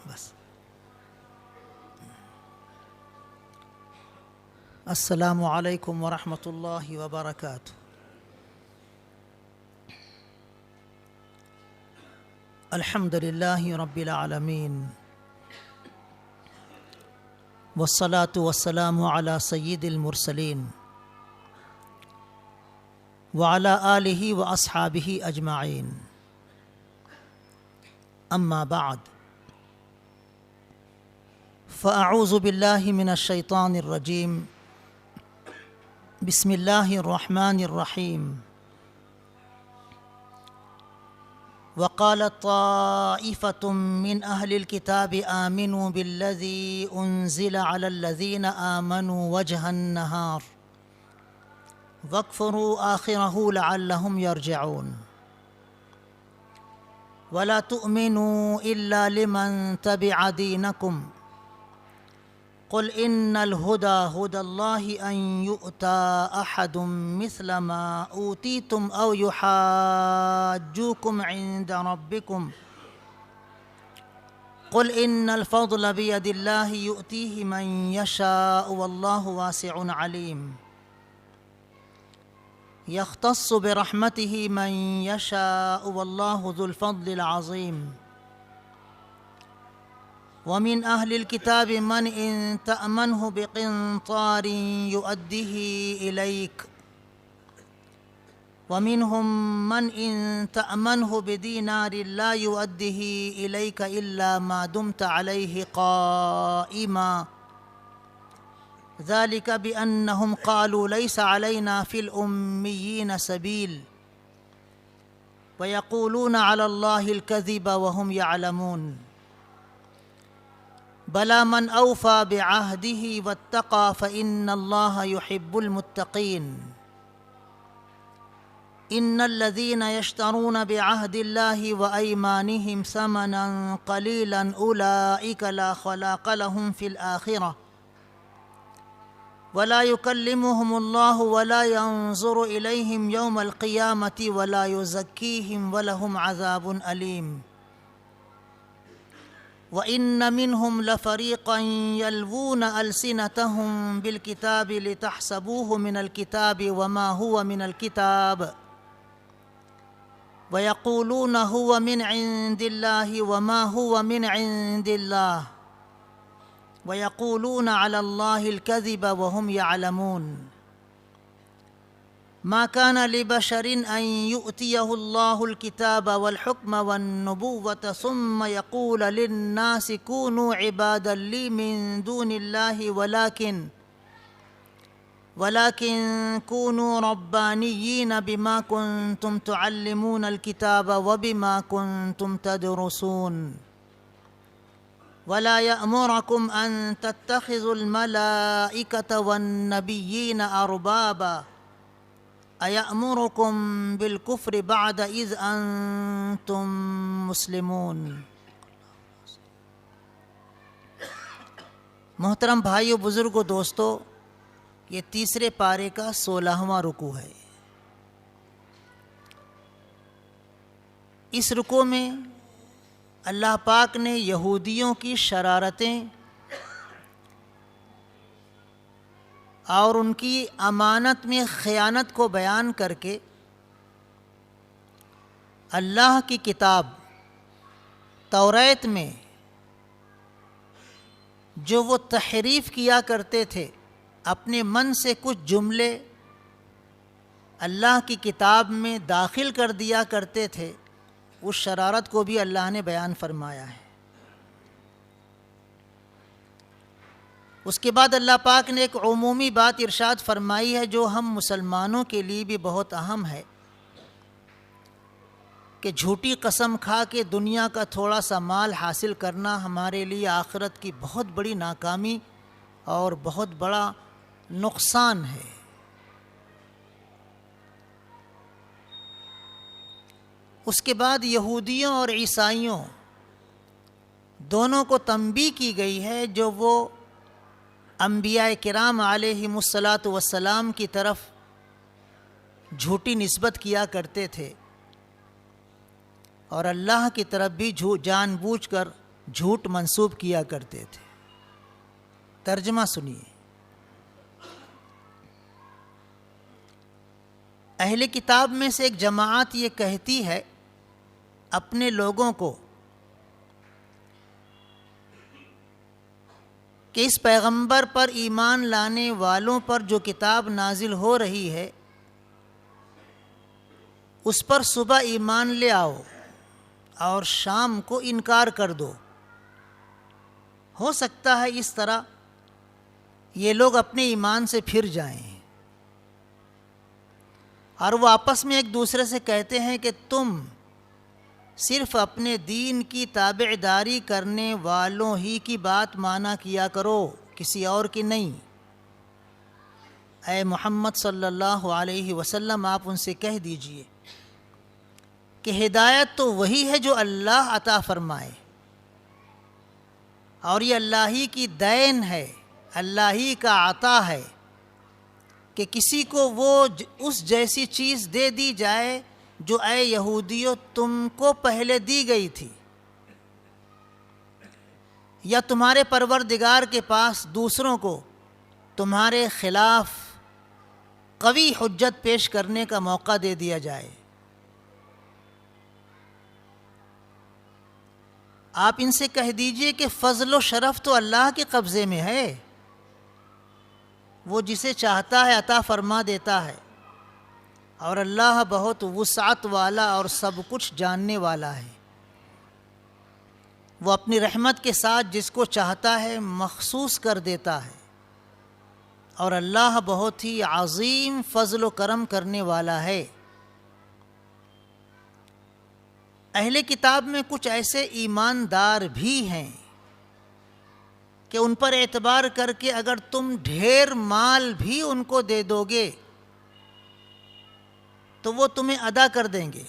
بس السلام علیکم ورحمۃ اللہ وبرکاتہ۔ الحمد للہ رب العالمین والصلاة والسلام علی سید المرسلین وعلی آلہ واصحابہ اجمعین، اما بعد فاعوذ باللہ من الشیطان الرجیم، بسم اللہ الرحمن الرحیم۔ وقالت طائفة من أهل الكتاب آمنوا بالذي أنزل على الذين آمنوا وجه النهار واكفروا آخره لعلهم يرجعون ولا تؤمنوا إلا لمن تبع دينكم قل إن الهدى هدى الله أن يؤتى أحد مثل ما أوتيتم أو يحاجوكم عند ربكم قل إن الفضل بيد الله يؤتيه من يشاء والله واسع عليم يختص برحمته من يشاء والله ذو الفضل العظيم ومن أهل الكتاب من إن تأمنه بقنطار يؤديه إليك ومنهم من إن تأمنه بدينار لا يؤديه إليك إلا ما دمت عليه قائما ذلك بأنهم قالوا ليس علينا في الأميين سبيل ويقولون على الله الكذب وهم يعلمون بلى من أوفى بعهده واتقى فإن الله يحب المتقين إن الذين يشترون بعهد الله وأيمانهم ثمنا قليلا أولئك لا خلاق لهم في الآخرة ولا يكلمهم الله ولا ينظر إليهم يوم القيامة ولا يزكيهم ولهم عذاب أليم وَإِنَّ مِنْهُمْ لَفَرِيقًا يَلْوُونَ أَلْسِنَتَهُمْ بِالْكِتَابِ لِتَحْسَبُوهُ مِنَ الْكِتَابِ وَمَا هُوَ مِنَ الْكِتَابِ وَيَقُولُونَ هُوَ مِنْ عِنْدِ اللَّهِ وَمَا هُوَ مِنْ عِنْدِ اللَّهِ وَيَقُولُونَ عَلَى اللَّهِ الْكَذِبَ وَهُمْ يَعْلَمُونَ ما كان لبشر أن يؤتيه الله الكتاب والحكم والنبوة ثم يقول للناس كونوا عبادا لي من دون الله ولكن كونوا ربانيين بما كنتم تعلمون الكتاب وبما كنتم تدرسون ولا يأمركم أن تتخذوا الملائكة والنبيين أربابا أَيَأْمُرُكُمْ بِالْكُفْرِ بَعْدَ إِذْ أَنْتُمْ مُسْلِمُونَ۔ محترم بھائیو، بزرگو، دوستو، یہ تیسرے پارے کا 16واں رکوع ہے۔ اس رکوع میں اللہ پاک نے یہودیوں کی شرارتیں اور ان کی امانت میں خیانت کو بیان کر کے اللہ کی کتاب توریت میں جو وہ تحریف کیا کرتے تھے، اپنے من سے کچھ جملے اللہ کی کتاب میں داخل کر دیا کرتے تھے، اس شرارت کو بھی اللہ نے بیان فرمایا ہے۔ اس کے بعد اللہ پاک نے ایک عمومی بات ارشاد فرمائی ہے جو ہم مسلمانوں کے لیے بھی بہت اہم ہے، کہ جھوٹی قسم کھا کے دنیا کا تھوڑا سا مال حاصل کرنا ہمارے لیے آخرت کی بہت بڑی ناکامی اور بہت بڑا نقصان ہے۔ اس کے بعد یہودیوں اور عیسائیوں دونوں کو تنبیہ کی گئی ہے جو وہ انبیاء کرام علیہم الصلاۃ والسلام کی طرف جھوٹی نسبت کیا کرتے تھے اور اللہ کی طرف بھی جان بوجھ کر جھوٹ منسوب کیا کرتے تھے۔ ترجمہ سنیے، اہل کتاب میں سے ایک جماعت یہ کہتی ہے اپنے لوگوں کو کہ اس پیغمبر پر ایمان لانے والوں پر جو کتاب نازل ہو رہی ہے اس پر صبح ایمان لے آؤ اور شام کو انکار کر دو۔ ہو سکتا ہے اس طرح یہ لوگ اپنے ایمان سے پھر جائیں، اور وہ آپس میں ایک دوسرے سے کہتے ہیں کہ تم صرف اپنے دین کی تابع داری کرنے والوں ہی کی بات مانا کیا کرو، کسی اور کی نہیں۔ اے محمد صلی اللہ علیہ وسلم، آپ ان سے کہہ دیجئے کہ ہدایت تو وہی ہے جو اللہ عطا فرمائے، اور یہ اللہ ہی کی دین ہے، اللہ ہی کا عطا ہے کہ کسی کو وہ اس جیسی چیز دے دی جائے جو اے یہودیو تم کو پہلے دی گئی تھی، یا تمہارے پروردگار کے پاس دوسروں کو تمہارے خلاف قوی حجت پیش کرنے کا موقع دے دیا جائے۔ آپ ان سے کہہ دیجئے کہ فضل و شرف تو اللہ کے قبضے میں ہے، وہ جسے چاہتا ہے عطا فرما دیتا ہے، اور اللہ بہت وسعت والا اور سب کچھ جاننے والا ہے۔ وہ اپنی رحمت کے ساتھ جس کو چاہتا ہے مخصوص کر دیتا ہے، اور اللہ بہت ہی عظیم فضل و کرم کرنے والا ہے۔ اہل کتاب میں کچھ ایسے ایماندار بھی ہیں کہ ان پر اعتبار کر کے اگر تم ڈھیر مال بھی ان کو دے دو گے تو وہ تمہیں ادا کر دیں گے،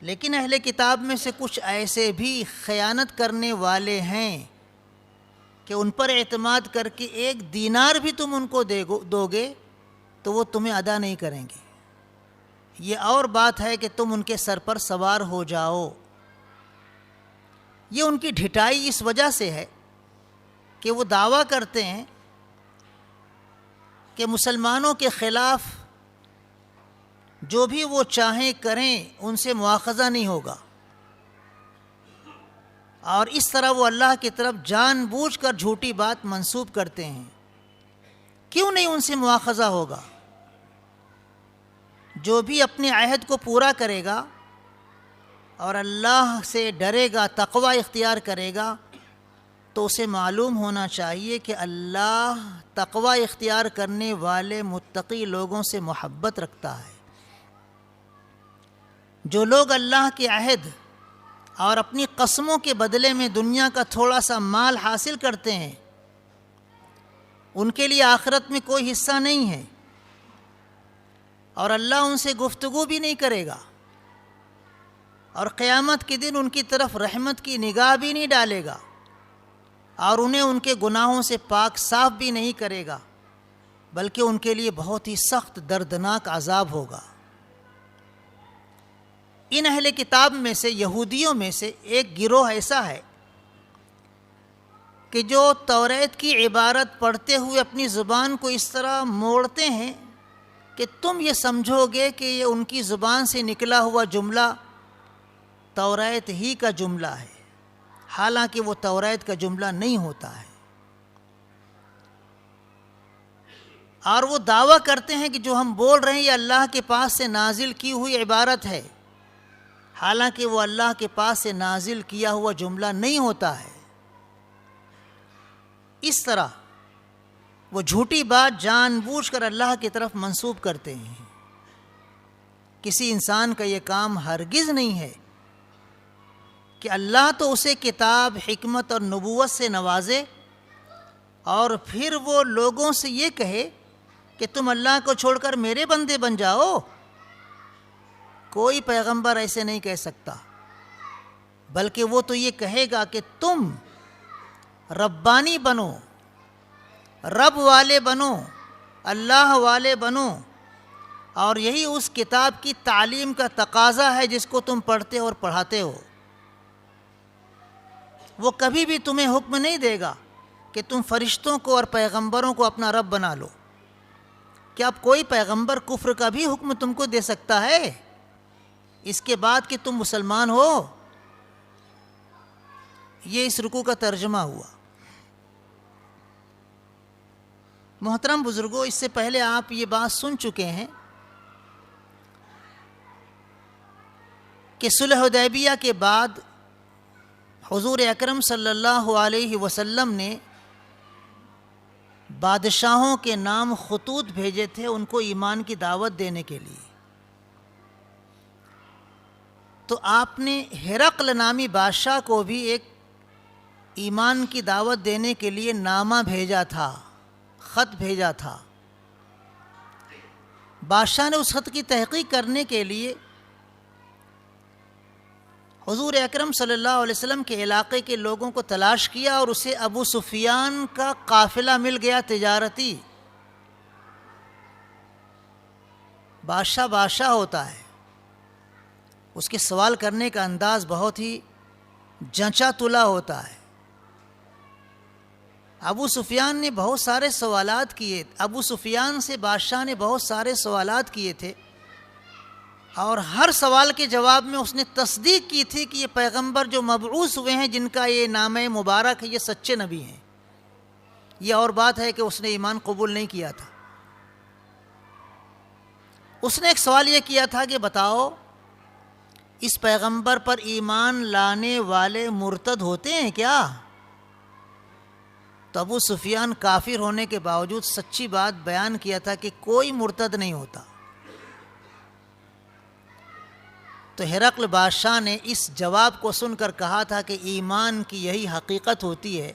لیکن اہل کتاب میں سے کچھ ایسے بھی خیانت کرنے والے ہیں کہ ان پر اعتماد کر کے 1 دینار بھی تم ان کو دو گے تو وہ تمہیں ادا نہیں کریں گے۔ یہ اور بات ہے کہ تم ان کے سر پر سوار ہو جاؤ۔ یہ ان کی ڈھٹائی اس وجہ سے ہے کہ وہ دعویٰ کرتے ہیں کہ مسلمانوں کے خلاف جو بھی وہ چاہیں کریں ان سے مواخذہ نہیں ہوگا، اور اس طرح وہ اللہ کی طرف جان بوجھ کر جھوٹی بات منسوب کرتے ہیں۔ کیوں نہیں ان سے مواخذہ ہوگا؟ جو بھی اپنے عہد کو پورا کرے گا اور اللہ سے ڈرے گا، تقوی اختیار کرے گا، تو اسے معلوم ہونا چاہیے کہ اللہ تقوی اختیار کرنے والے متقی لوگوں سے محبت رکھتا ہے۔ جو لوگ اللہ کے عہد اور اپنی قسموں کے بدلے میں دنیا کا تھوڑا سا مال حاصل کرتے ہیں، ان کے لیے آخرت میں کوئی حصہ نہیں ہے، اور اللہ ان سے گفتگو بھی نہیں کرے گا، اور قیامت کے دن ان کی طرف رحمت کی نگاہ بھی نہیں ڈالے گا، اور انہیں ان کے گناہوں سے پاک صاف بھی نہیں کرے گا، بلکہ ان کے لیے بہت ہی سخت دردناک عذاب ہوگا۔ ان اہل کتاب میں سے، یہودیوں میں سے ایک گروہ ایسا ہے کہ جو توریت کی عبارت پڑھتے ہوئے اپنی زبان کو اس طرح موڑتے ہیں کہ تم یہ سمجھو گے کہ یہ ان کی زبان سے نکلا ہوا جملہ توریت ہی کا جملہ ہے، حالانکہ وہ توریت کا جملہ نہیں ہوتا ہے، اور وہ دعویٰ کرتے ہیں کہ جو ہم بول رہے ہیں یہ اللہ کے پاس سے نازل کی ہوئی عبارت ہے، حالانکہ وہ اللہ کے پاس سے نازل کیا ہوا جملہ نہیں ہوتا ہے۔ اس طرح وہ جھوٹی بات جان بوجھ کر اللہ کی طرف منسوب کرتے ہیں۔ کسی انسان کا یہ کام ہرگز نہیں ہے کہ اللہ تو اسے کتاب، حکمت اور نبوت سے نوازے اور پھر وہ لوگوں سے یہ کہے کہ تم اللہ کو چھوڑ کر میرے بندے بن جاؤ۔ کوئی پیغمبر ایسے نہیں کہہ سکتا، بلکہ وہ تو یہ کہے گا کہ تم ربانی بنو، رب والے بنو، اللہ والے بنو، اور یہی اس کتاب کی تعلیم کا تقاضا ہے جس کو تم پڑھتے اور پڑھاتے ہو۔ وہ کبھی بھی تمہیں حکم نہیں دے گا کہ تم فرشتوں کو اور پیغمبروں کو اپنا رب بنا لو۔ کیا اب کوئی پیغمبر کفر کا بھی حکم تم کو دے سکتا ہے اس کے بعد کہ تم مسلمان ہو؟ یہ اس رکوع کا ترجمہ ہوا۔ محترم بزرگوں، اس سے پہلے آپ یہ بات سن چکے ہیں کہ صلح حدیبیہ کے بعد حضور اکرم صلی اللہ علیہ وسلم نے بادشاہوں کے نام خطوط بھیجے تھے ان کو ایمان کی دعوت دینے کے لیے۔ تو آپ نے ہرقل نامی بادشاہ کو بھی ایک ایمان کی دعوت دینے کے لیے نامہ بھیجا تھا، خط بھیجا تھا۔ بادشاہ نے اس خط کی تحقیق کرنے کے لیے حضور اکرم صلی اللہ علیہ وسلم کے علاقے کے لوگوں کو تلاش کیا اور اسے ابو سفیان کا قافلہ مل گیا تجارتی۔ بادشاہ ہوتا ہے، اس کے سوال کرنے کا انداز بہت ہی جنچا تلا ہوتا ہے۔ ابو سفیان نے بہت سارے سوالات کیے، ابو سفیان سے بادشاہ نے بہت سارے سوالات کیے تھے، اور ہر سوال کے جواب میں اس نے تصدیق کی تھی کہ یہ پیغمبر جو مبعوث ہوئے ہیں، جن کا یہ نام مبارک ہے، یہ سچے نبی ہیں۔ یہ اور بات ہے کہ اس نے ایمان قبول نہیں کیا تھا۔ اس نے ایک سوال یہ کیا تھا کہ بتاؤ اس پیغمبر پر ایمان لانے والے مرتد ہوتے ہیں کیا؟ تو ابو سفیان کافر ہونے کے باوجود سچی بات بیان کیا تھا کہ کوئی مرتد نہیں ہوتا۔ تو ہرقل بادشاہ نے اس جواب کو سن کر کہا تھا کہ ایمان کی یہی حقیقت ہوتی ہے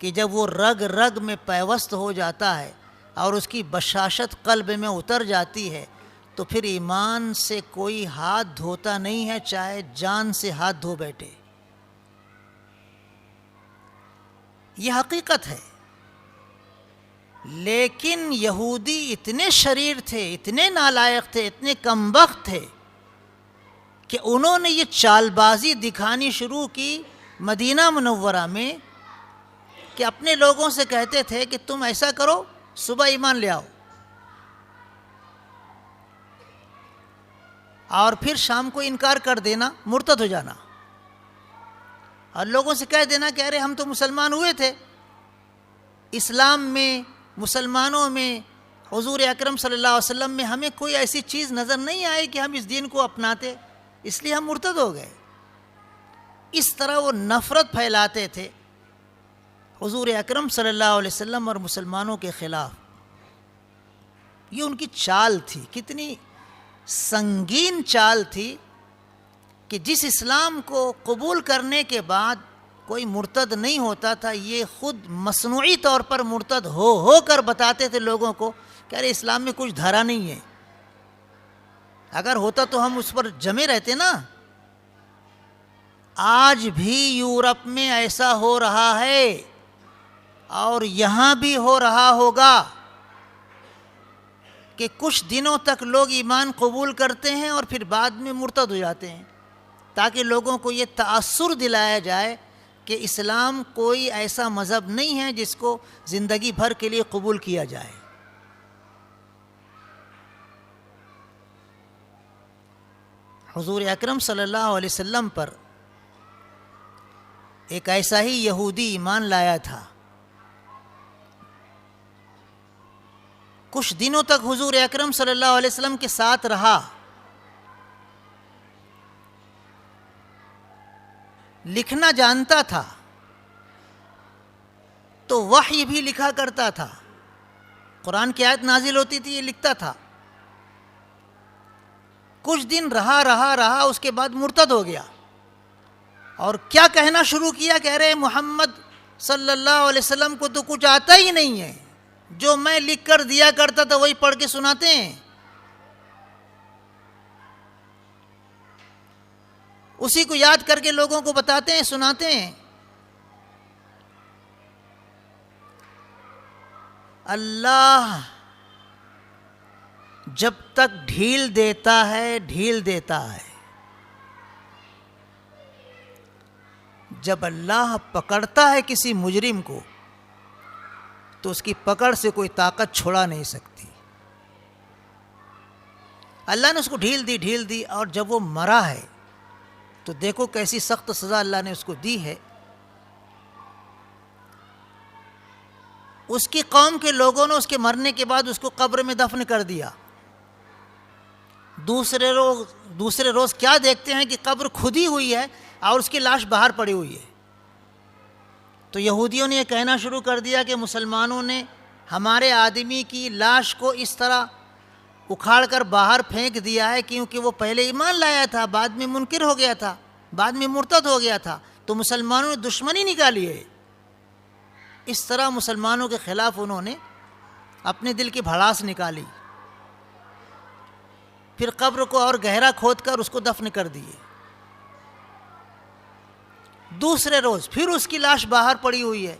کہ جب وہ رگ رگ میں پیوست ہو جاتا ہے اور اس کی بشاشت قلب میں اتر جاتی ہے تو پھر ایمان سے کوئی ہاتھ دھوتا نہیں ہے، چاہے جان سے ہاتھ دھو بیٹھے۔ یہ حقیقت ہے۔ لیکن یہودی اتنے شریر تھے، اتنے نالائق تھے، اتنے کمبخت تھے کہ انہوں نے یہ چال بازی دکھانی شروع کی مدینہ منورہ میں کہ اپنے لوگوں سے کہتے تھے کہ تم ایسا کرو، صبح ایمان لے آؤ اور پھر شام کو انکار کر دینا، مرتد ہو جانا، اور لوگوں سے کہہ دینا کہ ارے ہم تو مسلمان ہوئے تھے، اسلام میں، مسلمانوں میں، حضور اکرم صلی اللہ علیہ وسلم میں ہمیں کوئی ایسی چیز نظر نہیں آئی کہ ہم اس دین کو اپناتے، اس لیے ہم مرتد ہو گئے۔ اس طرح وہ نفرت پھیلاتے تھے حضور اکرم صلی اللہ علیہ وسلم اور مسلمانوں کے خلاف۔ یہ ان کی چال تھی، کتنی سنگین چال تھی کہ جس اسلام کو قبول کرنے کے بعد کوئی مرتد نہیں ہوتا تھا، یہ خود مصنوعی طور پر مرتد ہو کر بتاتے تھے لوگوں کو کہ ارے اسلام میں کچھ دھرا نہیں ہے، اگر ہوتا تو ہم اس پر جمے رہتے نا۔ آج بھی یورپ میں ایسا ہو رہا ہے اور یہاں بھی ہو رہا ہوگا کہ کچھ دنوں تک لوگ ایمان قبول کرتے ہیں اور پھر بعد میں مرتد ہو جاتے ہیں، تاکہ لوگوں کو یہ تاثر دلایا جائے کہ اسلام کوئی ایسا مذہب نہیں ہے جس کو زندگی بھر کے لیے قبول کیا جائے۔ حضور اکرم صلی اللہ علیہ وسلم پر ایک ایسا ہی یہودی ایمان لایا تھا۔ کچھ دنوں تک حضور اکرم صلی اللہ علیہ وسلم کے ساتھ رہا، لکھنا جانتا تھا تو وحی بھی لکھا کرتا تھا، قرآن کی آیت نازل ہوتی تھی یہ لکھتا تھا۔ کچھ دن رہا، اس کے بعد مرتد ہو گیا اور کیا کہنا شروع کیا، کہہ رہے محمد صلی اللہ علیہ وسلم کو تو کچھ آتا ہی نہیں ہے، جو میں لکھ کر دیا کرتا تھا وہی پڑھ کے سناتے ہیں، اسی کو یاد کر کے لوگوں کو بتاتے ہیں، سناتے ہیں۔ اللہ جب تک ڈھیل دیتا ہے جب اللہ پکڑتا ہے کسی مجرم کو تو اس کی پکڑ سے کوئی طاقت چھڑا نہیں سکتی. اللہ نے اس کو ڈھیل دی اور جب وہ مرا ہے تو دیکھو کیسی سخت سزا اللہ نے اس کو دی ہے. اس کی قوم کے لوگوں نے اس کے مرنے کے بعد اس کو قبر میں دفن کر دیا. دوسرے روز کیا دیکھتے ہیں کہ قبر کھدی ہوئی ہے اور اس کی لاش باہر پڑی ہوئی ہے. تو یہودیوں نے یہ کہنا شروع کر دیا کہ مسلمانوں نے ہمارے آدمی کی لاش کو اس طرح اکھاڑ کر باہر پھینک دیا ہے کیونکہ وہ پہلے ایمان لایا تھا، بعد میں منکر ہو گیا تھا، بعد میں مرتد ہو گیا تھا، تو مسلمانوں نے دشمنی نکالی ہے. اس طرح مسلمانوں کے خلاف انہوں نے اپنے دل کی بھڑاس نکالی. پھر قبر کو اور گہرا کھود کر اس کو دفن کر دیے. دوسرے روز پھر اس کی لاش باہر پڑی ہوئی ہے.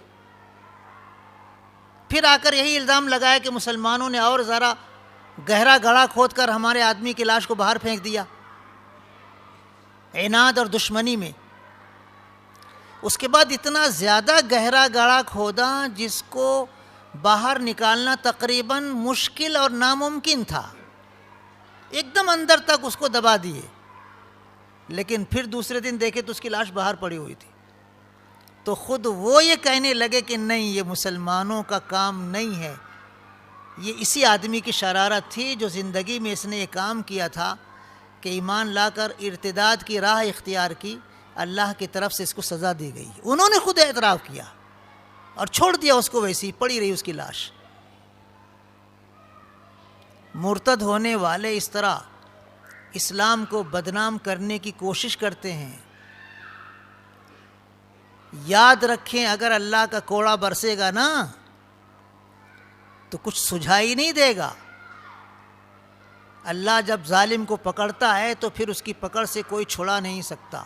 پھر آ کر یہی الزام لگایا کہ مسلمانوں نے اور ذرا گہرا گڑھا کھود کر ہمارے آدمی کی لاش کو باہر پھینک دیا عناد اور دشمنی میں. اس کے بعد اتنا زیادہ گہرا گڑھا کھودا جس کو باہر نکالنا تقریباً مشکل اور ناممکن تھا. ایک دم اندر تک اس کو دبا دیے، لیکن پھر دوسرے دن دیکھے تو اس کی لاش باہر پڑی ہوئی تھی. تو خود وہ یہ کہنے لگے کہ نہیں، یہ مسلمانوں کا کام نہیں ہے، یہ اسی آدمی کی شرارت تھی جو زندگی میں اس نے یہ کام کیا تھا کہ ایمان لا کر ارتداد کی راہ اختیار کی. اللہ کی طرف سے اس کو سزا دی گئی. انہوں نے خود اعتراف کیا اور چھوڑ دیا اس کو، ویسی پڑی رہی اس کی لاش. مرتد ہونے والے اس طرح اسلام کو بدنام کرنے کی کوشش کرتے ہیں. یاد رکھیں اگر اللہ کا کوڑا برسے گا نا تو کچھ سجھائی نہیں دے گا. اللہ جب ظالم کو پکڑتا ہے تو پھر اس کی پکڑ سے کوئی چھڑا نہیں سکتا.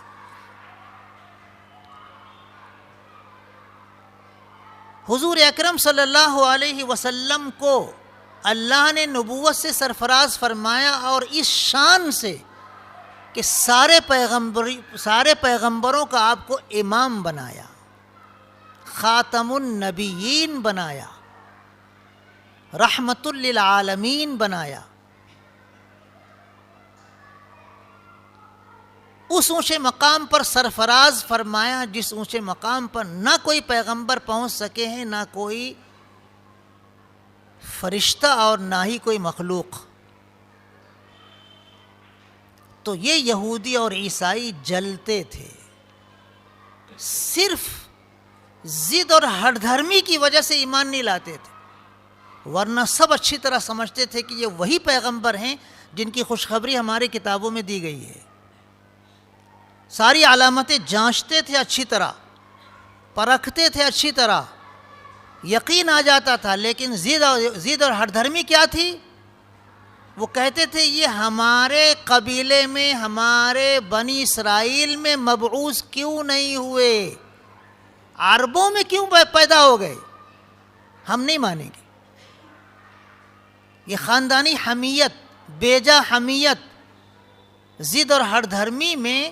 حضور اکرم صلی اللہ علیہ وسلم کو اللہ نے نبوت سے سرفراز فرمایا اور اس شان سے کہ سارے پیغمبروں کا آپ کو امام بنایا، خاتم النبیین بنایا، رحمت للعالمین بنایا. اس اونچے مقام پر سرفراز فرمایا جس اونچے مقام پر نہ کوئی پیغمبر پہنچ سکے ہیں، نہ کوئی فرشتہ اور نہ ہی کوئی مخلوق. تو یہ یہودی اور عیسائی جلتے تھے، صرف ضد اور ہٹ دھرمی کی وجہ سے ایمان نہیں لاتے تھے، ورنہ سب اچھی طرح سمجھتے تھے کہ یہ وہی پیغمبر ہیں جن کی خوشخبری ہماری کتابوں میں دی گئی ہے. ساری علامتیں جانچتے تھے اچھی طرح، پرکھتے تھے اچھی طرح، یقین آ جاتا تھا. لیکن ضد اور ہٹ دھرمی کیا تھی؟ وہ کہتے تھے یہ ہمارے قبیلے میں، ہمارے بنی اسرائیل میں مبعوث کیوں نہیں ہوئے، عربوں میں کیوں پیدا ہو گئے، ہم نہیں مانیں گے. یہ خاندانی حمیت، بیجا حمیت، ضد اور ہٹ دھرمی میں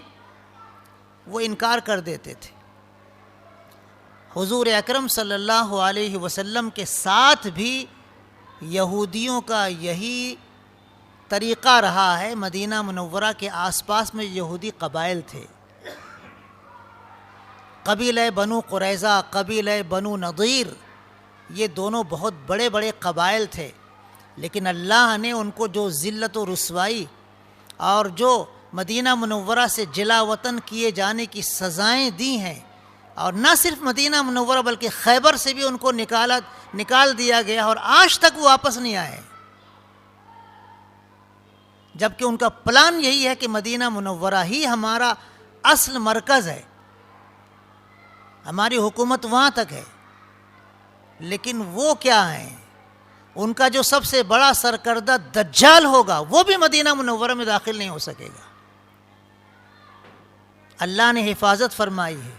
وہ انکار کر دیتے تھے. حضور اکرم صلی اللہ علیہ وسلم کے ساتھ بھی یہودیوں کا یہی طریقہ رہا ہے. مدینہ منورہ کے آس پاس میں یہودی قبائل تھے، قبیلہ بنو قریظہ، قبیلہ بنو نضیر، یہ دونوں بہت بڑے بڑے قبائل تھے. لیکن اللہ نے ان کو جو ذلت و رسوائی اور جو مدینہ منورہ سے جلا وطن کیے جانے کی سزائیں دی ہیں، اور نہ صرف مدینہ منورہ بلکہ خیبر سے بھی ان کو نکال دیا گیا، اور آج تک وہ واپس نہیں آئے، جبکہ ان کا پلان یہی ہے کہ مدینہ منورہ ہی ہمارا اصل مرکز ہے، ہماری حکومت وہاں تک ہے. لیکن وہ کیا ہیں؟ ان کا جو سب سے بڑا سرکردہ دجال ہوگا وہ بھی مدینہ منورہ میں داخل نہیں ہو سکے گا. اللہ نے حفاظت فرمائی ہے.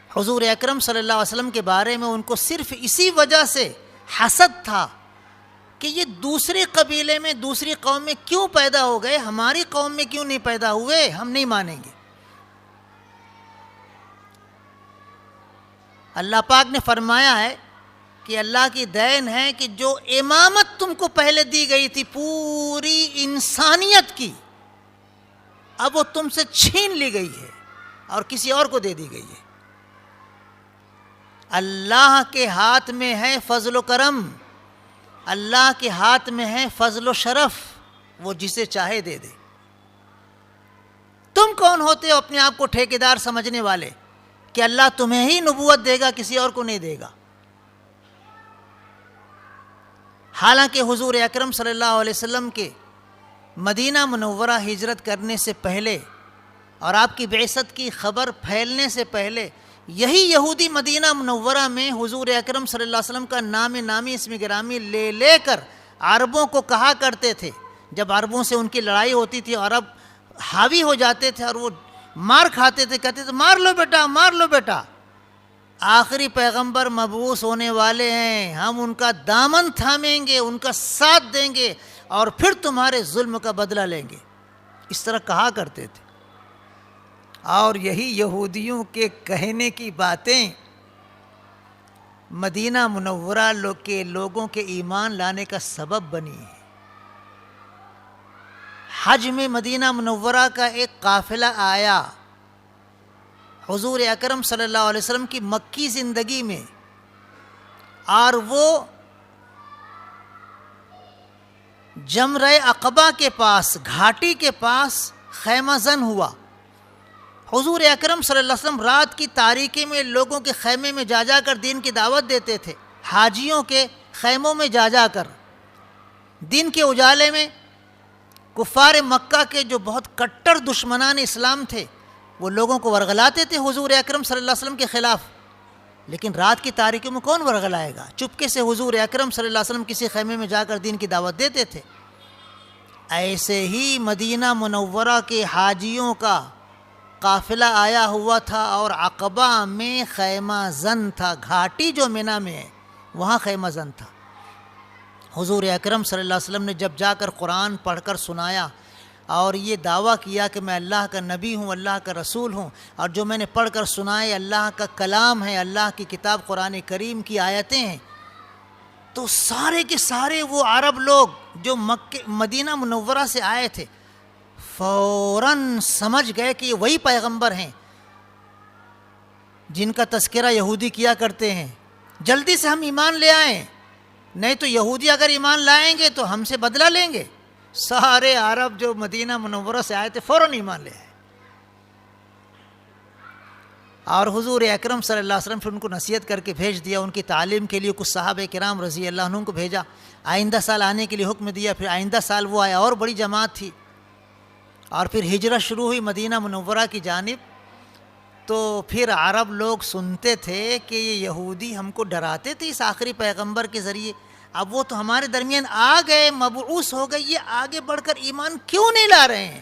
حضور اکرم صلی اللہ علیہ وسلم کے بارے میں ان کو صرف اسی وجہ سے حسد تھا کہ یہ دوسرے قبیلے میں دوسری قوم میں کیوں پیدا ہو گئے، ہماری قوم میں کیوں نہیں پیدا ہوئے، ہم نہیں مانیں گے۔ اللہ پاک نے فرمایا ہے کہ اللہ کی دین ہے کہ جو امامت تم کو پہلے دی گئی تھی پوری انسانیت کی، اب وہ تم سے چھین لی گئی ہے اور کسی اور کو دے دی گئی ہے۔ اللہ کے ہاتھ میں ہے فضل و کرم، اللہ کے ہاتھ میں ہے فضل و شرف، وہ جسے چاہے دے دے۔ تم کون ہوتے ہو اپنے آپ کو ٹھیکیدار سمجھنے والے کہ اللہ تمہیں ہی نبوت دے گا، کسی اور کو نہیں دے گا؟ حالانکہ حضور اکرم صلی اللہ علیہ وسلم کے مدینہ منورہ ہجرت کرنے سے پہلے اور آپ کی بعثت کی خبر پھیلنے سے پہلے یہی یہودی مدینہ منورہ میں حضور اکرم صلی اللہ علیہ وسلم کا نام نامی اسم گرامی لے لے کر عربوں کو کہا کرتے تھے۔ جب عربوں سے ان کی لڑائی ہوتی تھی، عرب حاوی ہو جاتے تھے اور وہ مار کھاتے تھے، کہتے تھے مار لو بیٹا، مار لو بیٹا، آخری پیغمبر مبعوث ہونے والے ہیں، ہم ان کا دامن تھامیں گے، ان کا ساتھ دیں گے اور پھر تمہارے ظلم کا بدلہ لیں گے، اس طرح کہا کرتے تھے۔ اور یہی یہودیوں کے کہنے کی باتیں مدینہ منورہ کے لوگوں کے ایمان لانے کا سبب بنی ہے۔ حج میں مدینہ منورہ کا ایک قافلہ آیا حضور اکرم صلی اللہ علیہ وسلم کی مکی زندگی میں، اور وہ جمرہ عقبہ کے پاس، گھاٹی کے پاس خیمہ زن ہوا۔ حضور اکرم صلی اللہ علیہ وسلم رات کی تاریکی میں لوگوں کے خیمے میں جا جا کر دین کی دعوت دیتے تھے، حاجیوں کے خیموں میں جا جا کر دین کے اجالے میں۔ کفار مکہ کے جو بہت کٹر دشمنان اسلام تھے وہ لوگوں کو ورغلاتے تھے حضور اکرم صلی اللہ علیہ وسلم کے خلاف، لیکن رات کی تاریکی میں کون ورغلائے گا؟ چپکے سے حضور اکرم صلی اللہ علیہ وسلم کسی خیمے میں جا کر دین کی دعوت دیتے تھے۔ ایسے ہی مدینہ منورہ کے حاجیوں کا قافلہ آیا ہوا تھا اور عقبہ میں خیمہ زن تھا، گھاٹی جو منی میں ہے وہاں خیمہ زن تھا۔ حضور اکرم صلی اللہ علیہ وسلم نے جب جا کر قرآن پڑھ کر سنایا اور یہ دعویٰ کیا کہ میں اللہ کا نبی ہوں، اللہ کا رسول ہوں، اور جو میں نے پڑھ کر سنائے اللہ کا کلام ہے، اللہ کی کتاب قرآن کریم کی آیتیں ہیں، تو سارے کے سارے وہ عرب لوگ جو مدینہ منورہ سے آئے تھے فوراً سمجھ گئے کہ یہ وہی پیغمبر ہیں جن کا تذکرہ یہودی کیا کرتے ہیں، جلدی سے ہم ایمان لے آئیں، نہیں تو یہودی اگر ایمان لائیں گے تو ہم سے بدلہ لیں گے۔ سارے عرب جو مدینہ منورہ سے آئے تھے فوراً ایمان لے آئے، اور حضور اکرم صلی اللہ علیہ وسلم پھر ان کو نصیحت کر کے بھیج دیا، ان کی تعلیم کے لیے کچھ صحابہ کرام رضی اللہ عنہم کو بھیجا، آئندہ سال آنے کے لیے حکم دیا، پھر آئندہ سال وہ آیا اور بڑی جماعت تھی، اور پھر ہجرت شروع ہوئی مدینہ منورہ کی جانب۔ تو پھر عرب لوگ سنتے تھے کہ یہ یہودی ہم کو ڈراتے تھے اس آخری پیغمبر کے ذریعے، اب وہ تو ہمارے درمیان آ گئے، مبعوث ہو گئے، یہ آگے بڑھ کر ایمان کیوں نہیں لا رہے ہیں؟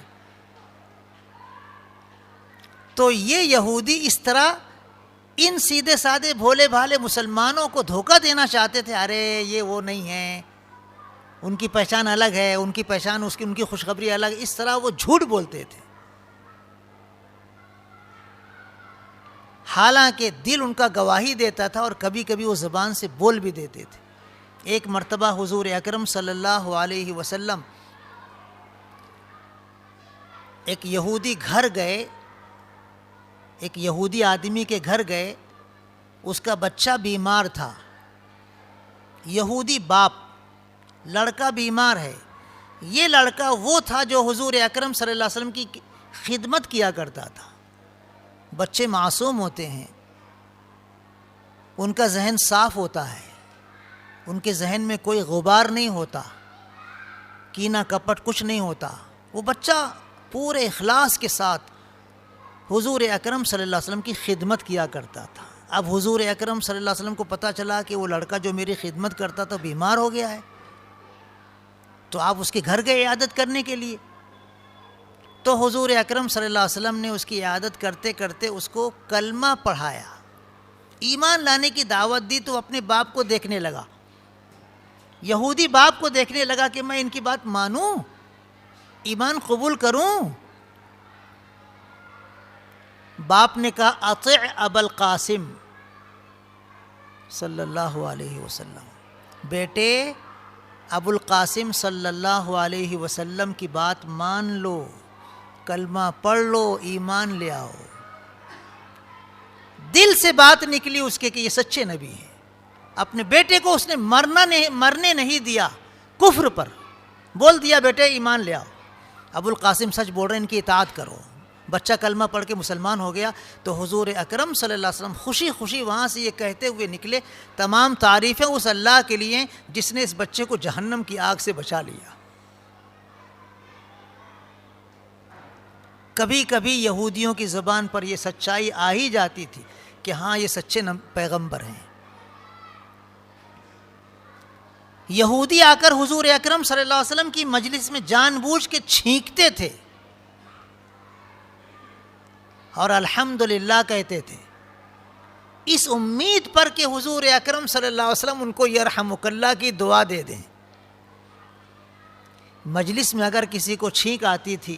تو یہ یہودی اس طرح ان سیدھے سادے بھولے بھالے مسلمانوں کو دھوکہ دینا چاہتے تھے، ارے یہ وہ نہیں ہیں، ان کی پہچان الگ ہے، ان کی پہچان ان کی خوشخبری الگ، اس طرح وہ جھوٹ بولتے تھے، حالانکہ دل ان کا گواہی دیتا تھا اور کبھی کبھی وہ زبان سے بول بھی دیتے تھے۔ ایک مرتبہ حضور اکرم صلی اللہ علیہ وسلم ایک یہودی گھر گئے، ایک یہودی آدمی کے گھر گئے، اس کا بچہ بیمار تھا، یہودی باپ، لڑکا بیمار ہے، یہ لڑکا وہ تھا جو حضور اکرم صلی اللہ علیہ وسلم کی خدمت کیا کرتا تھا۔ بچے معصوم ہوتے ہیں، ان کا ذہن صاف ہوتا ہے، ان کے ذہن میں کوئی غبار نہیں ہوتا، کینہ کپٹ کچھ نہیں ہوتا، وہ بچہ پورے اخلاص کے ساتھ حضور اکرم صلی اللہ علیہ وسلم کی خدمت کیا کرتا تھا۔ اب حضور اکرم صلی اللہ علیہ وسلم کو پتہ چلا کہ وہ لڑکا جو میری خدمت کرتا تھا بیمار ہو گیا ہے، تو آپ اس کے گھر گئے عیادت کرنے کے لیے، تو حضور اکرم صلی اللہ علیہ وسلم نے اس کی عیادت کرتے کرتے اس کو کلمہ پڑھایا، ایمان لانے کی دعوت دی، تو اپنے باپ کو دیکھنے لگا، یہودی باپ کو دیکھنے لگا کہ میں ان کی بات مانوں، ایمان قبول کروں. باپ نے کہا اطع ابا القاسم صلی اللہ علیہ وسلم، بیٹے ابو القاسم صلی اللہ علیہ وسلم کی بات مان لو، کلمہ پڑھ لو، ایمان لے آؤ. دل سے بات نکلی اس کے کہ یہ سچے نبی ہیں. اپنے بیٹے کو اس نے مرنے نہیں دیا، کفر پر بول دیا بیٹے ایمان لے آؤ. ابو القاسم سچ بول رہے ہیں، ان کی اطاعت کرو. بچہ کلمہ پڑھ کے مسلمان ہو گیا. تو حضور اکرم صلی اللہ علیہ وسلم خوشی خوشی وہاں سے یہ کہتے ہوئے نکلے، تمام تعریفیں اس اللہ کے لیے جس نے اس بچے کو جہنم کی آگ سے بچا لیا. کبھی کبھی یہودیوں کی زبان پر یہ سچائی آ ہی جاتی تھی کہ ہاں یہ سچے پیغمبر ہیں. یہودی آ کر حضور اکرم صلی اللہ علیہ وسلم کی مجلس میں جان بوجھ کے چھینکتے تھے اور الحمدللہ کہتے تھے، اس امید پر کہ حضور اکرم صلی اللہ علیہ وسلم ان کو یرحمک اللہ کی دعا دے دیں. مجلس میں اگر کسی کو چھینک آتی تھی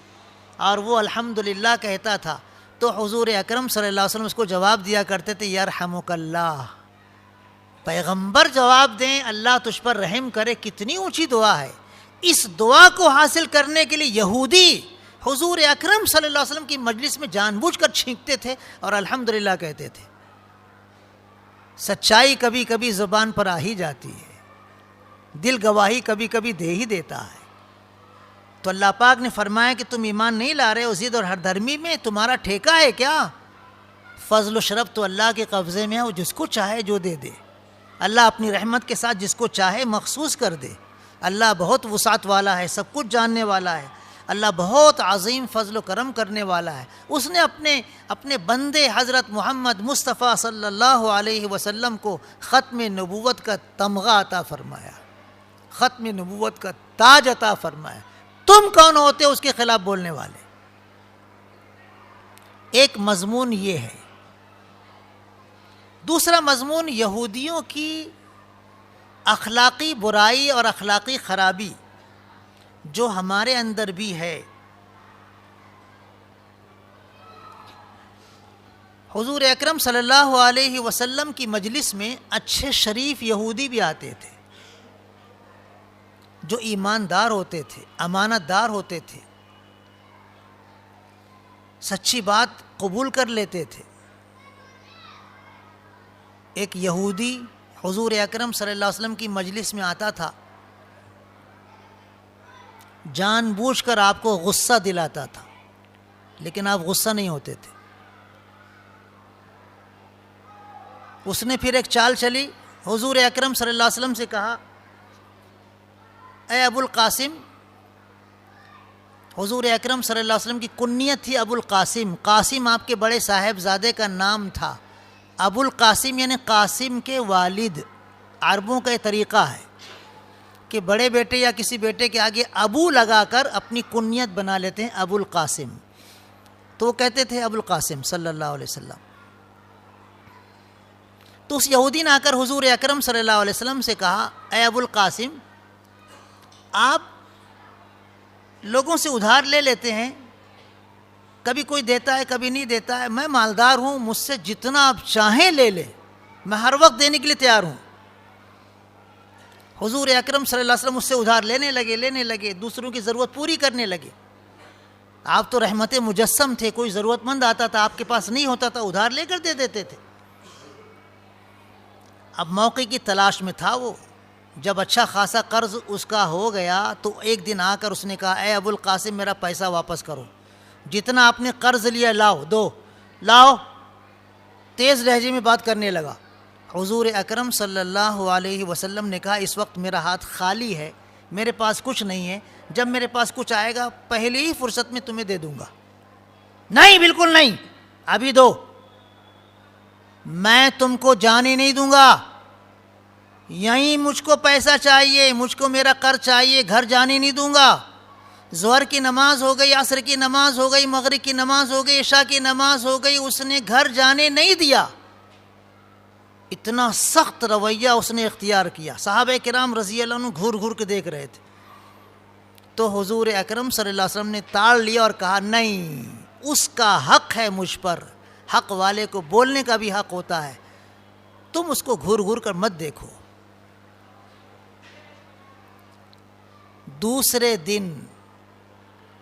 اور وہ الحمدللہ کہتا تھا تو حضور اکرم صلی اللہ علیہ وسلم اس کو جواب دیا کرتے تھے یرحمک اللہ. پیغمبر جواب دیں اللہ تجھ پر رحم کرے، کتنی اونچی دعا ہے. اس دعا کو حاصل کرنے کے لیے یہودی حضور اکرم صلی اللہ علیہ وسلم کی مجلس میں جان بوجھ کر چھینکتے تھے اور الحمدللہ کہتے تھے. سچائی کبھی کبھی زبان پر آ ہی جاتی ہے، دل گواہی کبھی کبھی دے ہی دیتا ہے. تو اللہ پاک نے فرمایا کہ تم ایمان نہیں لا رہے ہو، ضد اور ہر دھرمی میں تمہارا ٹھیکہ ہے کیا؟ فضل و شرف تو اللہ کے قبضے میں ہے، وہ جس کو چاہے جو دے دے. اللہ اپنی رحمت کے ساتھ جس کو چاہے مخصوص کر دے. اللہ بہت وسعت والا ہے، سب کچھ جاننے والا ہے. اللہ بہت عظیم فضل و کرم کرنے والا ہے. اس نے اپنے بندے حضرت محمد مصطفیٰ صلی اللہ علیہ وسلم کو ختم نبوت کا تمغہ عطا فرمایا، ختم نبوت کا تاج عطا فرمایا. تم کون ہوتے اس کے خلاف بولنے والے؟ ایک مضمون یہ ہے. دوسرا مضمون یہودیوں کی اخلاقی برائی اور اخلاقی خرابی جو ہمارے اندر بھی ہے. حضور اکرم صلی اللہ علیہ وسلم کی مجلس میں اچھے شریف یہودی بھی آتے تھے جو ایماندار ہوتے تھے، امانت دار ہوتے تھے، سچی بات قبول کر لیتے تھے. ایک یہودی حضور اکرم صلی اللہ علیہ وسلم کی مجلس میں آتا تھا، جان بوجھ کر آپ کو غصہ دلاتا تھا، لیکن آپ غصہ نہیں ہوتے تھے. اس نے پھر ایک چال چلی، حضور اکرم صلی اللہ علیہ وسلم سے کہا اے ابو القاسم. حضور اکرم صلی اللہ علیہ وسلم کی کنیت تھی ابو القاسم. قاسم آپ کے بڑے صاحبزادے کا نام تھا. ابو القاسم یعنی قاسم کے والد. عربوں کا یہ طریقہ ہے کہ بڑے بیٹے یا کسی بیٹے کے آگے ابو لگا کر اپنی کنیت بنا لیتے ہیں ابو القاسم. تو وہ کہتے تھے ابو القاسم صلی اللہ علیہ وسلم. تو اس یہودی نے آ کر حضور اکرم صلی اللہ علیہ وسلم سے کہا اے ابو القاسم، آپ لوگوں سے ادھار لے لیتے ہیں، کبھی کوئی دیتا ہے کبھی نہیں دیتا ہے. میں مالدار ہوں، مجھ سے جتنا آپ چاہیں لے لیں، میں ہر وقت دینے کے لیے تیار ہوں. حضور اکرم صلی اللہ علیہ وسلم اس سے ادھار لینے لگے، دوسروں کی ضرورت پوری کرنے لگے. آپ تو رحمت مجسم تھے، کوئی ضرورت مند آتا تھا آپ کے پاس نہیں ہوتا تھا ادھار لے کر دے دیتے تھے. اب موقع کی تلاش میں تھا وہ. جب اچھا خاصا قرض اس کا ہو گیا تو ایک دن آ کر اس نے کہا اے ابو القاسم میرا پیسہ واپس کرو، جتنا آپ نے قرض لیا لاؤ. تیز لہجے میں بات کرنے لگا. حضور اکرم صلی اللہ علیہ وسلم نے کہا اس وقت میرا ہاتھ خالی ہے، میرے پاس کچھ نہیں ہے، جب میرے پاس کچھ آئے گا پہلی ہی فرصت میں تمہیں دے دوں گا. نہیں، بالکل نہیں، ابھی دو، میں تم کو جانے نہیں دوں گا. یہیں مجھ کو پیسہ چاہیے، مجھ کو میرا قرض چاہیے، گھر جانے نہیں دوں گا. ظہر کی نماز ہو گئی، عصر کی نماز ہو گئی، مغرب کی نماز ہو گئی، عشاء کی نماز ہو گئی، اس نے گھر جانے نہیں دیا. اتنا سخت رویہ اس نے اختیار کیا. صحابہ کرام رضی اللہ عنہ گھور گھور کے دیکھ رہے تھے. تو حضور اکرم صلی اللہ علیہ وسلم نے تاڑ لیا اور کہا نہیں، اس کا حق ہے مجھ پر، حق والے کو بولنے کا بھی حق ہوتا ہے، تم اس کو گھور گھور کر مت دیکھو. دوسرے دن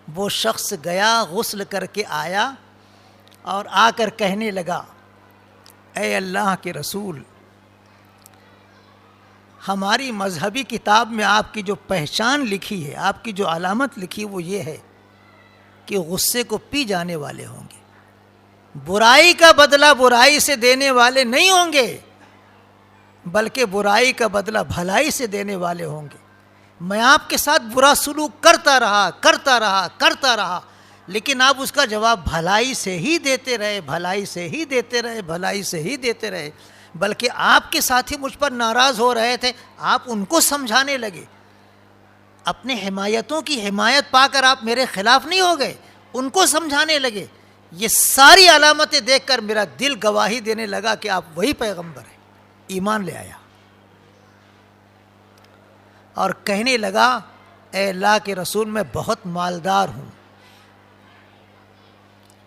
وہ شخص گیا، غسل کر کے آیا اور آ کر کہنے لگا اے اللہ کے رسول، ہماری مذہبی کتاب میں آپ کی جو پہچان لکھی ہے، آپ کی جو علامت لکھی وہ یہ ہے کہ غصے کو پی جانے والے ہوں گے، برائی کا بدلہ برائی سے دینے والے نہیں ہوں گے، بلکہ برائی کا بدلہ بھلائی سے دینے والے ہوں گے. میں آپ کے ساتھ برا سلوک کرتا رہا، لیکن آپ اس کا جواب بھلائی سے ہی دیتے رہے، بلکہ آپ کے ساتھی مجھ پر ناراض ہو رہے تھے، آپ ان کو سمجھانے لگے. اپنے حمایتوں کی حمایت پا کر آپ میرے خلاف نہیں ہو گئے، ان کو سمجھانے لگے. یہ ساری علامتیں دیکھ کر میرا دل گواہی دینے لگا کہ آپ وہی پیغمبر ہیں. ایمان لے آیا اور کہنے لگا اے اللہ کے رسول، میں بہت مالدار ہوں،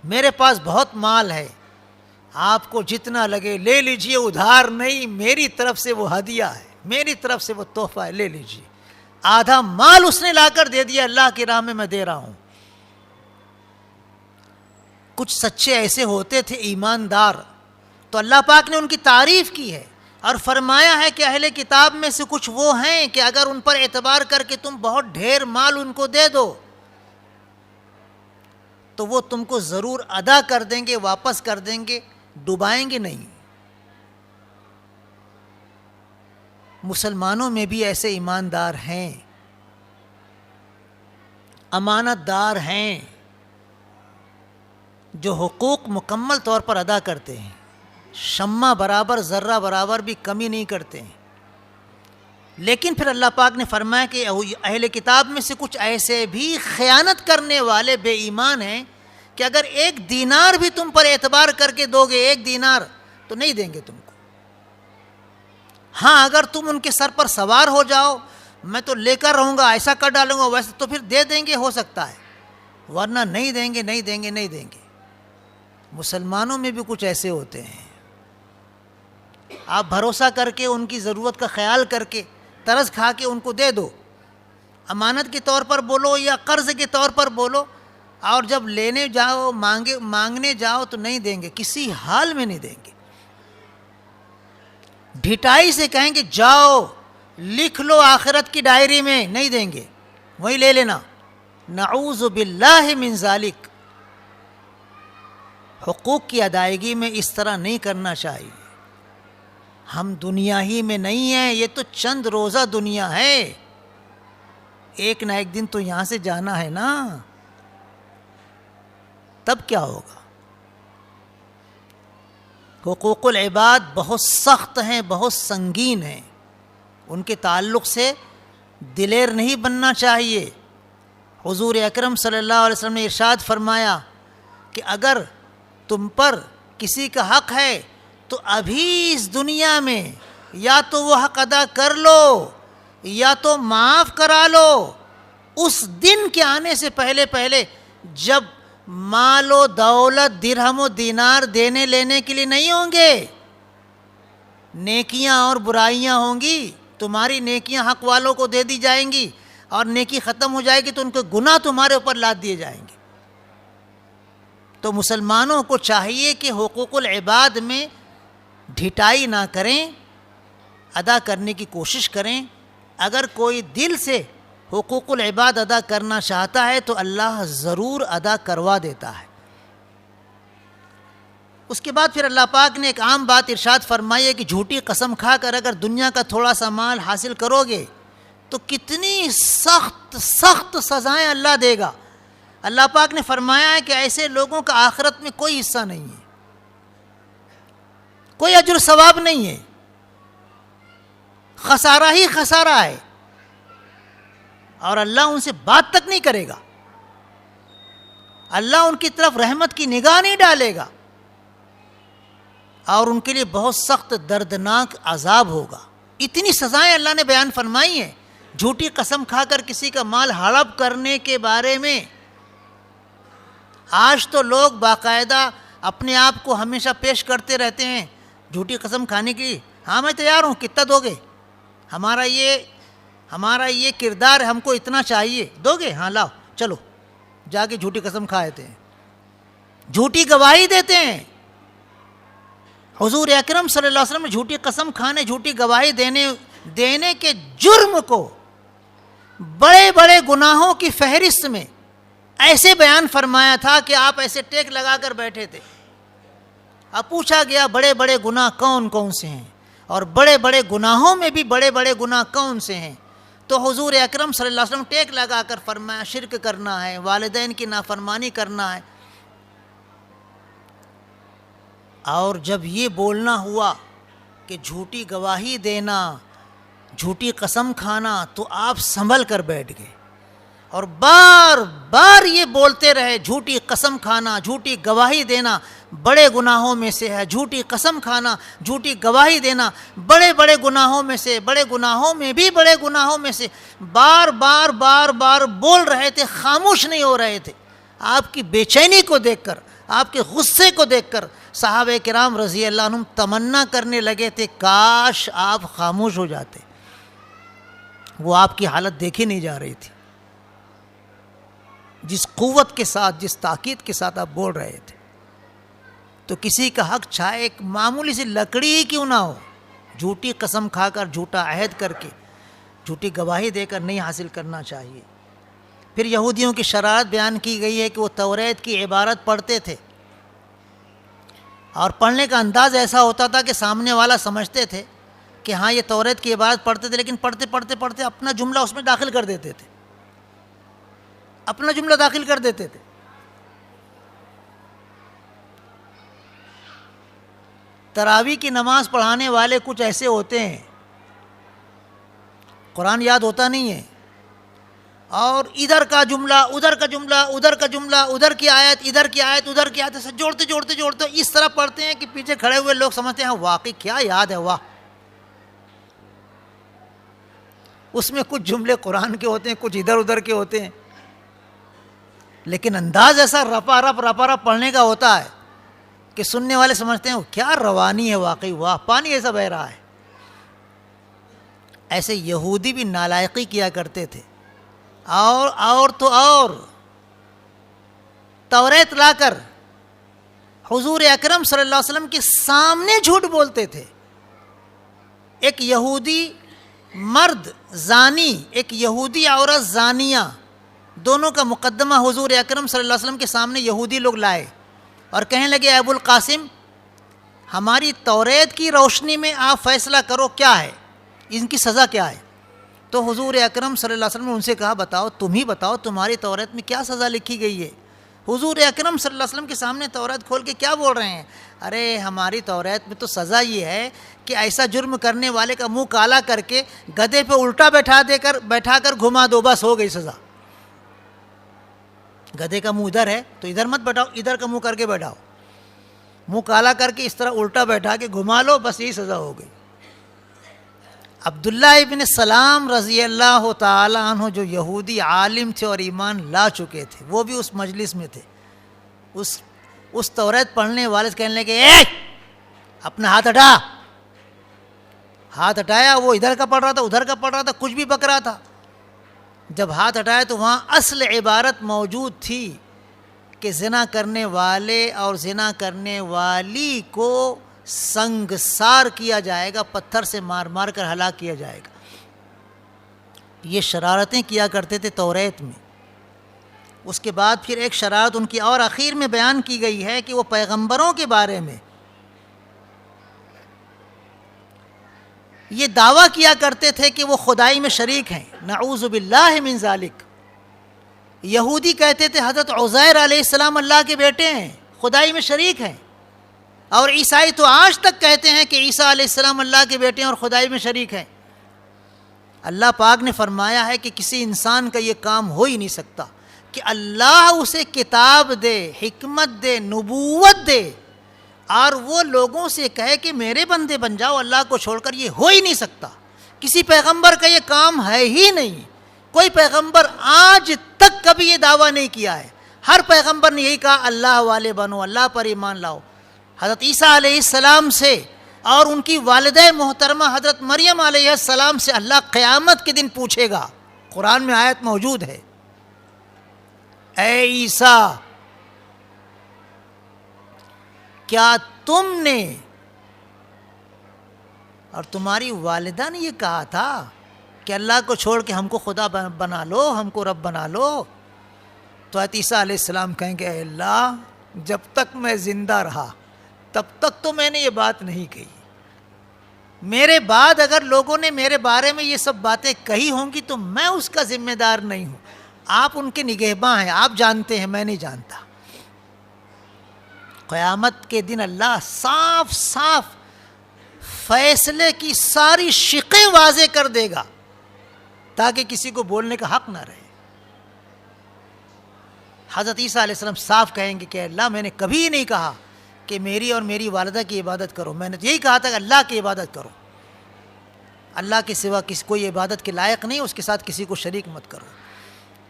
میرے پاس بہت مال ہے، آپ کو جتنا لگے لے لیجئے، ادھار نہیں، میری طرف سے وہ ہدیہ ہے، میری طرف سے وہ تحفہ ہے، لے لیجئے. آدھا مال اس نے لا کر دے دیا، اللہ کی راہ میں دے رہا ہوں. کچھ سچے ایسے ہوتے تھے ایماندار، تو اللہ پاک نے ان کی تعریف کی ہے اور فرمایا ہے کہ اہل کتاب میں سے کچھ وہ ہیں کہ اگر ان پر اعتبار کر کے تم بہت ڈھیر مال ان کو دے دو تو وہ تم کو ضرور ادا کر دیں گے، واپس کر دیں گے، ڈبائیں گے نہیں. مسلمانوں میں بھی ایسے ایماندار ہیں، امانت دار ہیں، جو حقوق مکمل طور پر ادا کرتے ہیں، شمع برابر ذرہ برابر بھی کمی نہیں کرتے ہیں. لیکن پھر اللہ پاک نے فرمایا کہ اہل کتاب میں سے کچھ ایسے بھی خیانت کرنے والے بے ایمان ہیں کہ اگر 1 دینار بھی تم پر اعتبار کر کے دو گے، 1 دینار تو نہیں دیں گے تم کو. ہاں اگر تم ان کے سر پر سوار ہو جاؤ، میں تو لے کر رہوں گا، ایسا کر ڈالوں گا، ویسے تو پھر دے دیں گے، ہو سکتا ہے، ورنہ نہیں دیں گے. مسلمانوں میں بھی کچھ ایسے ہوتے ہیں، آپ بھروسہ کر کے ان کی ضرورت کا خیال کر کے ترس کھا کے ان کو دے دو، امانت کے طور پر بولو یا قرض کے طور پر بولو، اور جب لینے جاؤ مانگنے جاؤ تو نہیں دیں گے، کسی حال میں نہیں دیں گے. ڈھٹائی سے کہیں گے جاؤ لکھ لو آخرت کی ڈائری میں، نہیں دیں گے، وہی لے لینا. نعوذ باللہ من ذالک. حقوق کی ادائیگی میں اس طرح نہیں کرنا چاہیے. ہم دنیا ہی میں نہیں ہیں، یہ تو چند روزہ دنیا ہے، ایک نہ ایک دن تو یہاں سے جانا ہے نا، تب کیا ہوگا. حقوق العباد بہت سخت ہیں، بہت سنگین ہیں، ان کے تعلق سے دلیر نہیں بننا چاہیے. حضور اکرم صلی اللہ علیہ وسلم نے ارشاد فرمایا کہ اگر تم پر کسی کا حق ہے تو ابھی اس دنیا میں یا تو وہ حق ادا کر لو یا تو معاف کرا لو، اس دن کے آنے سے پہلے جب مال و دولت درہم و دینار دینے لینے کے لیے نہیں ہوں گے، نیکیاں اور برائیاں ہوں گی. تمہاری نیکیاں حق والوں کو دے دی جائیں گی اور نیکی ختم ہو جائے گی تو ان کے گناہ تمہارے اوپر لاد دیے جائیں گے. تو مسلمانوں کو چاہیے کہ حقوق العباد میں ڈھٹائی نہ کریں، ادا کرنے کی کوشش کریں. اگر کوئی دل سے حقوق العباد ادا کرنا چاہتا ہے تو اللہ ضرور ادا کروا دیتا ہے. اس کے بعد پھر اللہ پاک نے ایک عام بات ارشاد فرمائی ہے کہ جھوٹی قسم کھا کر اگر دنیا کا تھوڑا سا مال حاصل کرو گے تو کتنی سخت سخت سزائیں اللہ دے گا. اللہ پاک نے فرمایا ہے کہ ایسے لوگوں کا آخرت میں کوئی حصہ نہیں ہے، کوئی اجر ثواب نہیں ہے، خسارہ ہی خسارہ ہے، اور اللہ ان سے بات تک نہیں کرے گا، اللہ ان کی طرف رحمت کی نگاہ نہیں ڈالے گا. اور ان کے لیے بہت سخت دردناک عذاب ہوگا۔ اتنی سزائیں اللہ نے بیان فرمائی ہیں جھوٹی قسم کھا کر کسی کا مال ہڑپ کرنے کے بارے میں۔ آج تو لوگ باقاعدہ اپنے آپ کو ہمیشہ پیش کرتے رہتے ہیں جھوٹی قسم کھانے کی، ہاں میں تیار ہوں، کتنا دو گے؟ ہمارا یہ کردار ہے، ہم کو اتنا چاہیے، دو گے؟ ہاں لاؤ، چلو جا کے جھوٹی قسم کھاتے ہیں، جھوٹی گواہی دیتے ہیں۔ حضور اکرم صلی اللہ علیہ وسلم نے جھوٹی قسم کھانے، جھوٹی گواہی دینے کے جرم کو بڑے بڑے گناہوں کی فہرست میں ایسے بیان فرمایا تھا کہ آپ ایسے ٹیک لگا کر بیٹھے تھے۔ اب پوچھا گیا بڑے بڑے گناہ کون کون سے ہیں، اور بڑے بڑے گناہوں میں بھی بڑے بڑے گناہ کون سے ہیں؟ تو حضور اکرم صلی اللہ علیہ وسلم ٹیک لگا کر فرمایا شرک کرنا ہے، والدین کی نافرمانی کرنا ہے۔ اور جب یہ بولنا ہوا کہ جھوٹی گواہی دینا، جھوٹی قسم کھانا، تو آپ سنبھل کر بیٹھ گئے اور بار بار یہ بولتے رہے جھوٹی قسم کھانا، جھوٹی گواہی دینا بڑے گناہوں میں سے ہے، جھوٹی قسم کھانا، جھوٹی گواہی دینا بڑے بڑے گناہوں میں سے، بڑے گناہوں میں بھی بڑے گناہوں میں سے، بار بار بار بار بول رہے تھے، خاموش نہیں ہو رہے تھے۔ آپ کی بے چینی کو دیکھ کر، آپ کے غصے کو دیکھ کر صحابہ کرام رضی اللہ عنہم تمنا کرنے لگے تھے کاش آپ خاموش ہو جاتے۔ وہ آپ کی حالت دیکھی نہیں جا رہی تھی، جس قوت کے ساتھ، جس تاکید کے ساتھ آپ بول رہے تھے۔ تو کسی کا حق چاہے ایک معمولی سی لکڑی ہی کیوں نہ ہو، جھوٹی قسم کھا کر، جھوٹا عہد کر کے، جھوٹی گواہی دے کر نہیں حاصل کرنا چاہیے۔ پھر یہودیوں کی شرارت بیان کی گئی ہے کہ وہ توریت کی عبارت پڑھتے تھے، اور پڑھنے کا انداز ایسا ہوتا تھا کہ سامنے والا سمجھتے تھے کہ ہاں یہ توریت کی عبارت پڑھتے تھے، لیکن پڑھتے پڑھتے پڑھتے اپنا جملہ اس میں داخل کر دیتے تھے، اپنا جملہ داخل کر دیتے تھے۔ تراویح کی نماز پڑھانے والے کچھ ایسے ہوتے ہیں، قرآن یاد ہوتا نہیں ہے، اور ادھر کا جملہ ادھر کا جملہ ادھر کا جملہ، ادھر کی آیت ادھر کی آیت ادھر کی آیت، سے جوڑتے جوڑتے جوڑتے اس طرح پڑھتے ہیں کہ پیچھے کھڑے ہوئے لوگ سمجھتے ہیں واقعی کیا یاد ہے، واہ۔ اس میں کچھ جملے قرآن کے ہوتے ہیں، کچھ ادھر ادھر کے ہوتے ہیں، لیکن انداز ایسا رپا رپ پڑھنے کا ہوتا ہے کہ سننے والے سمجھتے ہیں کیا روانی ہے، واقعی واہ، پانی ایسا بہ رہا ہے۔ ایسے یہودی بھی نالائقی کیا کرتے تھے، اور توریت لا کر حضور اکرم صلی اللہ علیہ وسلم کے سامنے جھوٹ بولتے تھے۔ ایک یہودی مرد زانی، ایک یہودی عورت زانیہ، دونوں کا مقدمہ حضور اکرم صلی اللہ علیہ وسلم کے سامنے یہودی لوگ لائے اور کہنے لگے ابو القاسم، ہماری توریت کی روشنی میں آپ فیصلہ کرو کیا ہے، ان کی سزا کیا ہے؟ تو حضور اکرم صلی اللہ علیہ وسلم نے ان سے کہا بتاؤ، تم ہی بتاؤ تمہاری توریت میں کیا سزا لکھی گئی ہے؟ حضور اکرم صلی اللہ علیہ وسلم کے سامنے توریت کھول کے کیا بول رہے ہیں؟ ارے ہماری توریت میں تو سزا یہ ہے کہ ایسا جرم کرنے والے کا منہ کالا کر کے گدھے پہ الٹا بیٹھا کر گھما دو، بس ہو گئی سزا۔ گدھے کا منہ ادھر ہے تو ادھر مت بیٹھاؤ، ادھر کا منہ کر کے بیٹھاؤ، منہ کالا کر کے اس طرح الٹا بیٹھا کے گھما لو، بس یہی سزا ہو گئی۔ عبداللہ ابن سلام رضی اللہ تعالی عنہ جو یہودی عالم تھے اور ایمان لا چکے تھے، وہ بھی اس مجلس میں تھے۔ اس توریت پڑھنے والے سے کہنے لگے اے اپنا ہاتھ ہٹا۔ ہاتھ ہٹایا، وہ ادھر کا پڑھ رہا تھا ادھر کا پڑھ رہا تھا، کچھ بھی بک رہا تھا۔ جب ہاتھ ہٹایا تو وہاں اصل عبارت موجود تھی کہ زنا کرنے والے اور زنا کرنے والی کو سنگسار کیا جائے گا، پتھر سے مار مار کر ہلاک کیا جائے گا۔ یہ شرارتیں کیا کرتے تھے توریت میں۔ اس کے بعد پھر ایک شرارت ان کی اور اخیر میں بیان کی گئی ہے کہ وہ پیغمبروں کے بارے میں یہ دعویٰ کیا کرتے تھے کہ وہ خدائی میں شریک ہیں، نعوذ باللہ من ذالک۔ یہودی کہتے تھے حضرت عزیر علیہ السلام اللہ کے بیٹے ہیں، خدائی میں شریک ہیں، اور عیسائی تو آج تک کہتے ہیں کہ عیسیٰ علیہ السلام اللہ کے بیٹے ہیں اور خدائی میں شریک ہیں۔ اللہ پاک نے فرمایا ہے کہ کسی انسان کا یہ کام ہو ہی نہیں سکتا کہ اللہ اسے کتاب دے، حکمت دے، نبوت دے، اور وہ لوگوں سے کہے کہ میرے بندے بن جاؤ اللہ کو چھوڑ کر، یہ ہو ہی نہیں سکتا. کسی پیغمبر کا یہ کام ہے ہی نہیں. کوئی پیغمبر آج تک کبھی یہ دعویٰ نہیں کیا ہے. ہر پیغمبر نے یہی کہا اللہ والے بنو، اللہ پر ایمان لاؤ. حضرت عیسیٰ علیہ السلام سے اور ان کی والدہ محترمہ حضرت مریم علیہ السلام سے اللہ قیامت کے دن پوچھے گا. قرآن میں آیت موجود ہے، اے عیسیٰ کیا تم نے اور تمہاری والدہ نے یہ کہا تھا کہ اللہ کو چھوڑ کے ہم کو خدا بنا لو، ہم کو رب بنا لو؟ تو حضرت عیسیٰ علیہ السلام کہیں گے اے اللہ جب تک میں زندہ رہا تب تک تو میں نے یہ بات نہیں کہی. میرے بعد اگر لوگوں نے میرے بارے میں یہ سب باتیں کہی ہوں گی تو میں اس کا ذمہ دار نہیں ہوں. آپ ان کے نگہباں ہیں، آپ جانتے ہیں، میں نہیں جانتا. قیامت کے دن اللہ صاف صاف فیصلے کی ساری شقیں واضح کر دے گا تاکہ کسی کو بولنے کا حق نہ رہے. حضرت عیسیٰ علیہ السلام صاف کہیں گے کہ اللہ میں نے کبھی نہیں کہا کہ میری اور میری والدہ کی عبادت کرو، میں نے یہی کہا تھا کہ اللہ کی عبادت کرو، اللہ کے سوا کسی کوئی عبادت کے لائق نہیں، اس کے ساتھ کسی کو شریک مت کرو.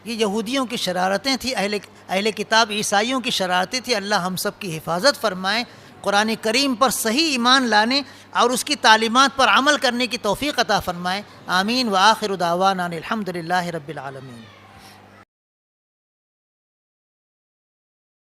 یہ یہودیوں کی شرارتیں تھیں، اہل کتاب عیسائیوں کی شرارتیں تھیں. اللہ ہم سب کی حفاظت فرمائے، قرآن کریم پر صحیح ایمان لانے اور اس کی تعلیمات پر عمل کرنے کی توفیق عطا فرمائے. آمین. وآخر دعوانا الحمد للہ رب العالمین.